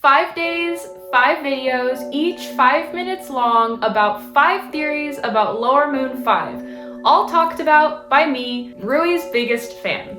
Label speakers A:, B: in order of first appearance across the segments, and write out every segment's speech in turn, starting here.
A: 5 days, 5 videos, each 5 minutes long, about 5 theories about Lower Moon 5, all talked about by me, RUI's biggest fan.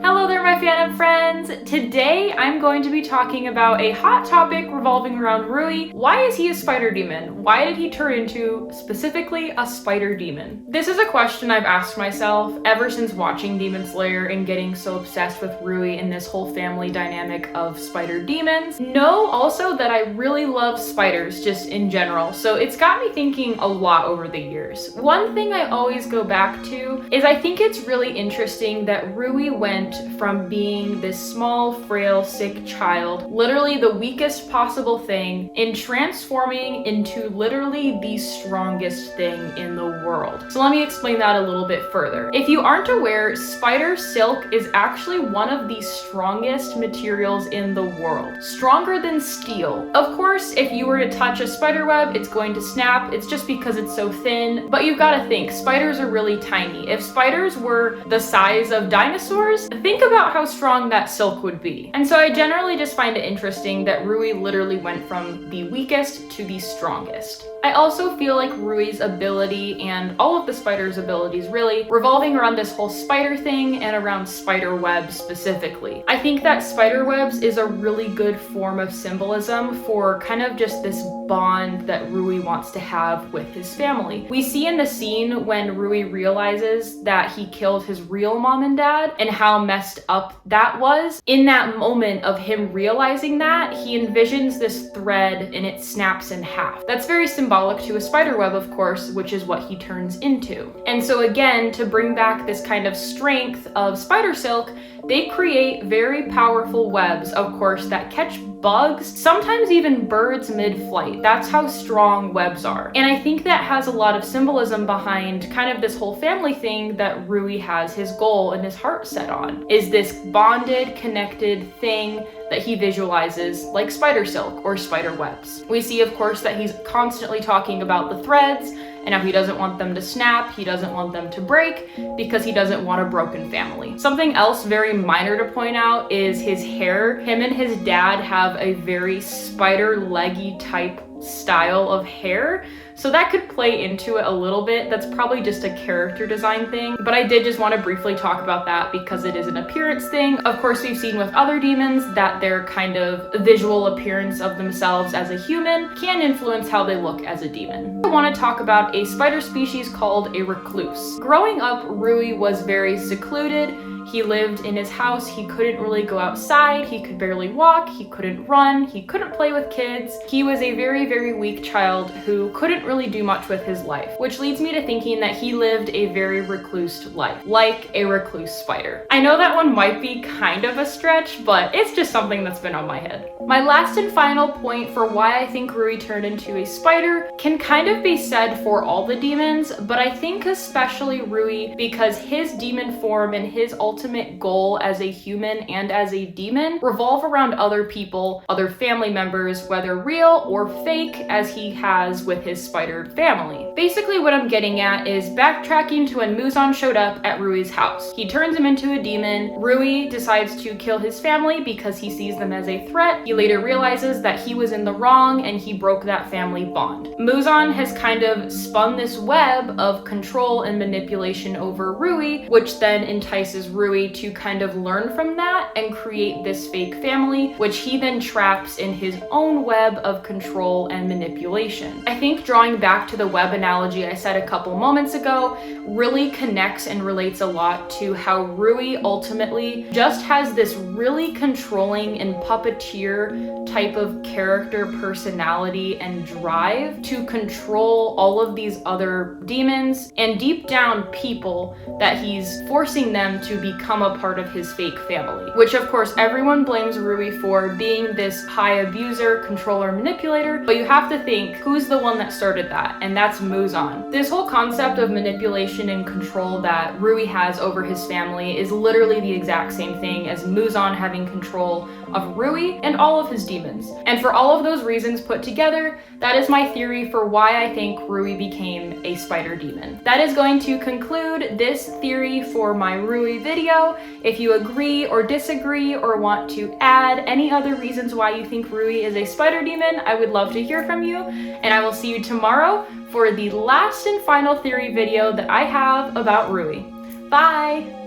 A: Hello there, my fandom friends! Today I'm going to be talking about a hot topic revolving around RUI. Why is he a spider demon? Why did he turn into, specifically, a spider demon? This is a question I've asked myself ever since watching Demon Slayer and getting so obsessed with RUI and this whole family dynamic of spider demons. Know also that I really love spiders just in general, so it's got me thinking a lot over the years. One thing I always go back to is I think it's really interesting that RUI went from being this small, frail, sick child, literally the weakest possible thing, in transforming into literally the strongest thing in the world. So let me explain that a little bit further. If you aren't aware, spider silk is actually one of the strongest materials in the world. Stronger than steel. Of course, if you were to touch a spider web, it's going to snap. It's just because it's so thin. But you've got to think, spiders are really tiny. If spiders were the size of dinosaurs, think about how strong that silk would be. And so I generally just find it interesting that RUI literally went from the weakest to the strongest. I also feel like RUI's ability, and all of the spider's abilities really, revolving around this whole spider thing and around spider webs specifically. I think that spider webs is a really good form of symbolism for kind of just this bond that RUI wants to have with his family. We see in the scene when RUI realizes that he killed his real mom and dad and how messed up that was. In that moment of him realizing that, he envisions this thread and it snaps in half. That's very symbolic to a spider web, of course, which is what he turns into. And so again, to bring back this kind of strength of spider silk, they create very powerful webs, of course, that catch bugs, sometimes even birds mid-flight. That's how strong webs are. And I think that has a lot of symbolism behind kind of this whole family thing that RUI has his goal and his heart set on, is this bonded, connected thing that he visualizes like spider silk or spider webs. We see, of course, that he's constantly talking about the threads and how he doesn't want them to snap, he doesn't want them to break, because he doesn't want a broken family. Something else very minor to point out is his hair. Him and his dad have a very spider-leggy type style of hair, so that could play into it a little bit. That's probably just a character design thing, but I did just want to briefly talk about that because it is an appearance thing. Of course, we've seen with other demons that their kind of visual appearance of themselves as a human can influence how they look as a demon. I want to talk about a spider species called a recluse. Growing up, RUI was very secluded. He lived in his house, he couldn't really go outside, he could barely walk, he couldn't run, he couldn't play with kids. He was a very, very weak child who couldn't really do much with his life, which leads me to thinking that he lived a very recluse life, like a recluse spider. I know that one might be kind of a stretch, but it's just something that's been on my head. My last and final point for why I think RUI turned into a spider can kind of be said for all the demons, but I think especially RUI because his demon form and his ultimate goal as a human and as a demon revolve around other people, other family members, whether real or fake, as he has with his spider family. Basically what I'm getting at is backtracking to when Muzan showed up at RUI's house. He turns him into a demon. RUI decides to kill his family because he sees them as a threat. He later realizes that he was in the wrong and he broke that family bond. Muzan has kind of spun this web of control and manipulation over RUI, which then entices RUI to kind of learn from that and create this fake family, which he then traps in his own web of control and manipulation. I think drawing back to the web analogy I said a couple moments ago really connects and relates a lot to how RUI ultimately just has this really controlling and puppeteer type of character personality and drive to control all of these other demons and deep down people that he's forcing them to become a part of his fake family, which of course everyone blames RUI for being this high abuser, controller, manipulator, but you have to think who's the one that started that, and that's Muzan. This whole concept of manipulation and control that RUI has over his family is literally the exact same thing as Muzan having control of RUI and all of his demons. demons. And for all of those reasons put together, that is my theory for why I think RUI became a spider demon. That is going to conclude this theory for my RUI video. If you agree or disagree or want to add any other reasons why you think RUI is a spider demon, I would love to hear from you, and I will see you tomorrow for the last and final theory video that I have about RUI. Bye!